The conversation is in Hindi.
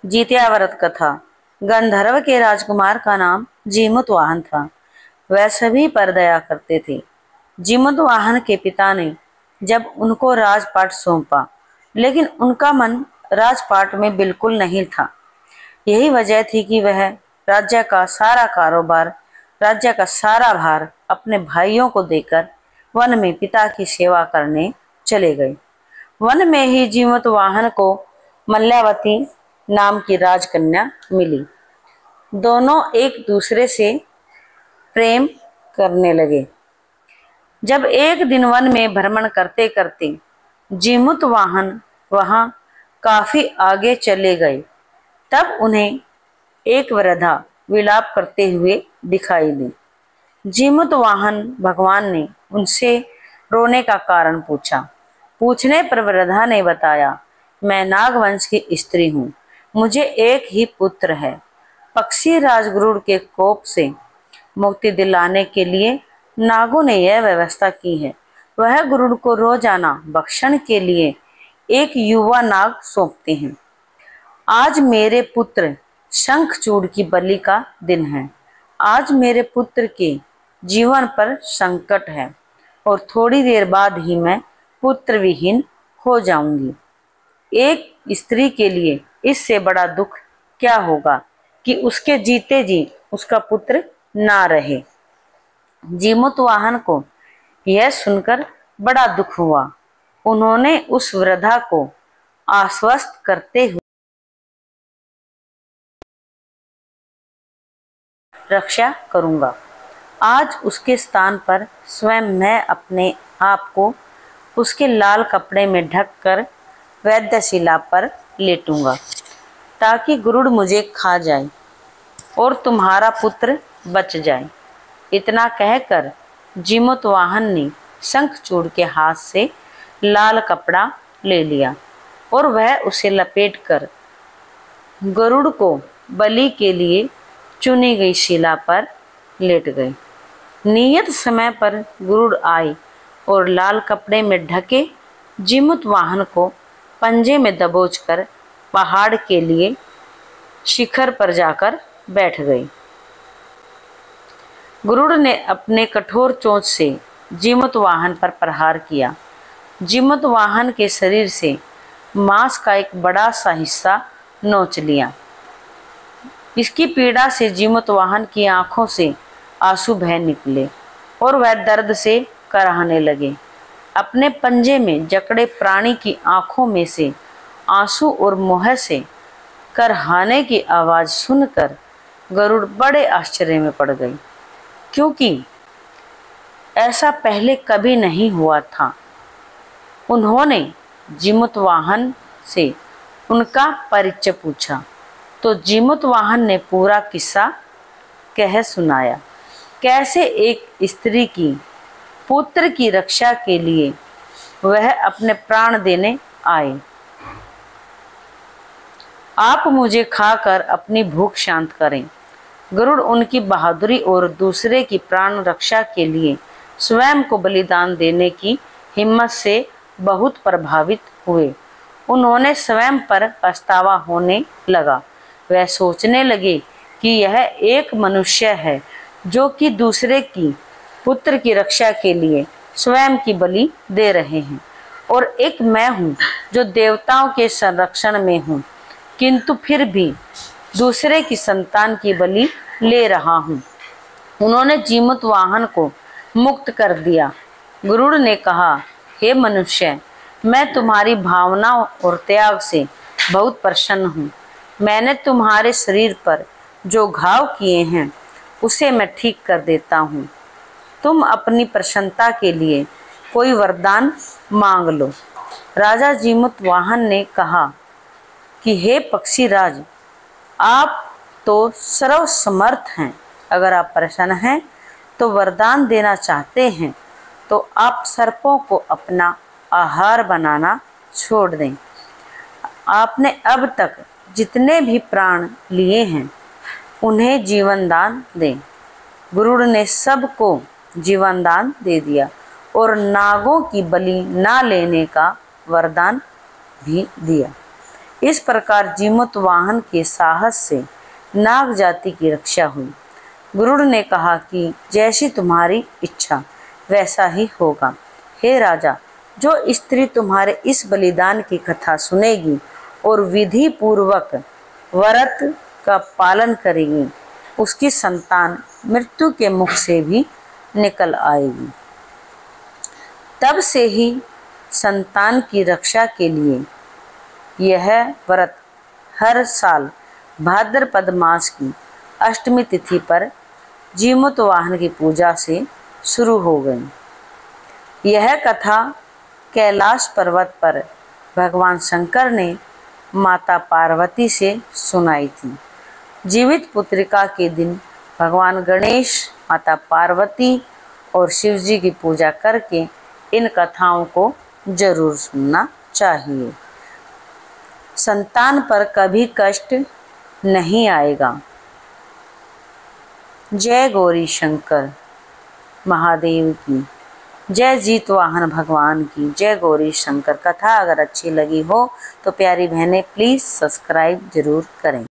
जीत्याव्रत कथा। गंधर्व के राजकुमार का नाम जीमूतवाहन था। वह सभी पर दया करते थे। जीमूतवाहन के पिता ने जब उनको राजपाट सौंपा, लेकिन उनका मन राजपाट में बिल्कुल नहीं था। यही वजह थी कि वह राज्य का सारा कारोबार, राज्य का सारा भार अपने भाइयों को देकर वन में पिता की सेवा करने चले गए। वन में ही जीमूतवाहन को मल्यावती नाम की राजकन्या मिली। दोनों एक दूसरे से प्रेम करने लगे। जब एक दिन वन में भ्रमण करते करते जीमूतवाहन वहां काफी आगे चले गए, तब उन्हें एक वृद्धा विलाप करते हुए दिखाई दी। जीमूतवाहन भगवान ने उनसे रोने का कारण पूछा। पूछने पर वृद्धा ने बताया, मैं नागवंश की स्त्री हूँ। मुझे एक ही पुत्र है। पक्षी राजगरुड़ के कोप से मुक्ति दिलाने के लिए नागों ने यह व्यवस्था की है। वह गरुड़ को रोजाना भक्षण के लिए एक युवा नाग सौंपते हैं। आज मेरे पुत्र शंखचूड़ की बलि का दिन है। आज मेरे पुत्र के जीवन पर संकट है और थोड़ी देर बाद ही मैं पुत्र विहीन हो जाऊंगी। एक स्त्री के लिए इससे बड़ा दुख क्या होगा कि उसके जीते जी उसका पुत्र ना रहे। जीमूतवाहन को यह सुनकर बड़ा दुख हुआ। उन्होंने उस वृद्धा को आश्वस्त करते हुए रक्षा करूंगा। आज उसके स्थान पर स्वयं मैं अपने आप को उसके लाल कपड़े में ढककर वैद्यशिला पर लेटूंगा, ताकि गरुड़ मुझे खा जाए और तुम्हारा पुत्र बच जाए। इतना कहकर जीमूतवाहन ने शंखचूड़ के हाथ से लाल कपड़ा ले लिया और वह उसे लपेटकर गरुड़ को बलि के लिए चुनी गई शिला पर लेट गए। नियत समय पर गरुड़ आए और लाल कपड़े में ढके जीमूतवाहन को पंजे में दबोचकर पहाड़ के लिए शिखर पर जाकर बैठ गए। गरुड़ ने अपने कठोर चोंच से जीमूतवाहन पर प्रहार किया। जीमूतवाहन के शरीर से मांस का एक बड़ा सा हिस्सा नोच लिया। इसकी पीड़ा से जीमूतवाहन की आंखों से आंसू बह निकले और वह दर्द से कराहने लगे। अपने पंजे में जकड़े प्राणी की आंखों में से आंसू और मुंह से करहाने की आवाज सुनकर गरुड़ बड़े आश्चर्य में पड़ गई, क्योंकि ऐसा पहले कभी नहीं हुआ था। उन्होंने जीमूतवाहन से उनका परिचय पूछा तो जीमूतवाहन ने पूरा किस्सा कह सुनाया। कैसे एक स्त्री की पुत्र की रक्षा के लिए वह अपने प्राण देने आए। आप मुझे खाकर अपनी भूख शांत करें। गरुड़ उनकी बहादुरी और दूसरे की प्राण रक्षा के लिए स्वयं को बलिदान देने की हिम्मत से बहुत प्रभावित हुए। उन्होंने स्वयं पर पछतावा होने लगा। वह सोचने लगे कि यह एक मनुष्य है जो कि दूसरे की पुत्र की रक्षा के लिए स्वयं की बलि दे रहे हैं, और एक मैं हूँ जो देवताओं के संरक्षण में हूँ, किंतु फिर भी दूसरे की संतान की बलि ले रहा हूँ। उन्होंने जीमूतवाहन को मुक्त कर दिया। गरुड़ ने कहा, हे मनुष्य, मैं तुम्हारी भावना और त्याग से बहुत प्रसन्न हूँ। मैंने तुम्हारे शरीर पर जो घाव किए हैं उसे मैं ठीक कर देता हूँ। तुम अपनी प्रसन्नता के लिए कोई वरदान मांग लो। राजा जीमूतवाहन ने कहा कि हे पक्षीराज, आप तो सर्वसमर्थ हैं। अगर आप प्रसन्न हैं तो वरदान देना चाहते हैं तो आप सर्पों को अपना आहार बनाना छोड़ दें। आपने अब तक जितने भी प्राण लिए हैं उन्हें जीवन दान दें। गरुड़ ने सबको जीवन दान दे दिया और नागों की बलि ना लेने का वरदान भी दिया। इस प्रकार जीमूतवाहन के साहस से नाग जाति की रक्षा हुई। गरुड़ ने कहा कि जैसी तुम्हारी इच्छा वैसा ही होगा। हे राजा, जो स्त्री तुम्हारे इस बलिदान की कथा सुनेगी और विधि पूर्वक व्रत का पालन करेगी, उसकी संतान मृत्यु के मुख से भी निकल आएगी। तब से ही संतान की रक्षा के लिए यह व्रत हर साल भाद्रपद मास की अष्टमी तिथि पर जीमूतवाहन की पूजा से शुरू हो गई। यह कथा कैलाश पर्वत पर भगवान शंकर ने माता पार्वती से सुनाई थी। जीवित पुत्रिका के दिन भगवान गणेश, माता पार्वती और शिव जी की पूजा करके इन कथाओं को जरूर सुनना चाहिए। संतान पर कभी कष्ट नहीं आएगा। जय गौरी शंकर महादेव की जय, जीतवाहन भगवान की जय, गौरी शंकर। कथा अगर अच्छी लगी हो तो प्यारी बहनें प्लीज़ सब्सक्राइब जरूर करें।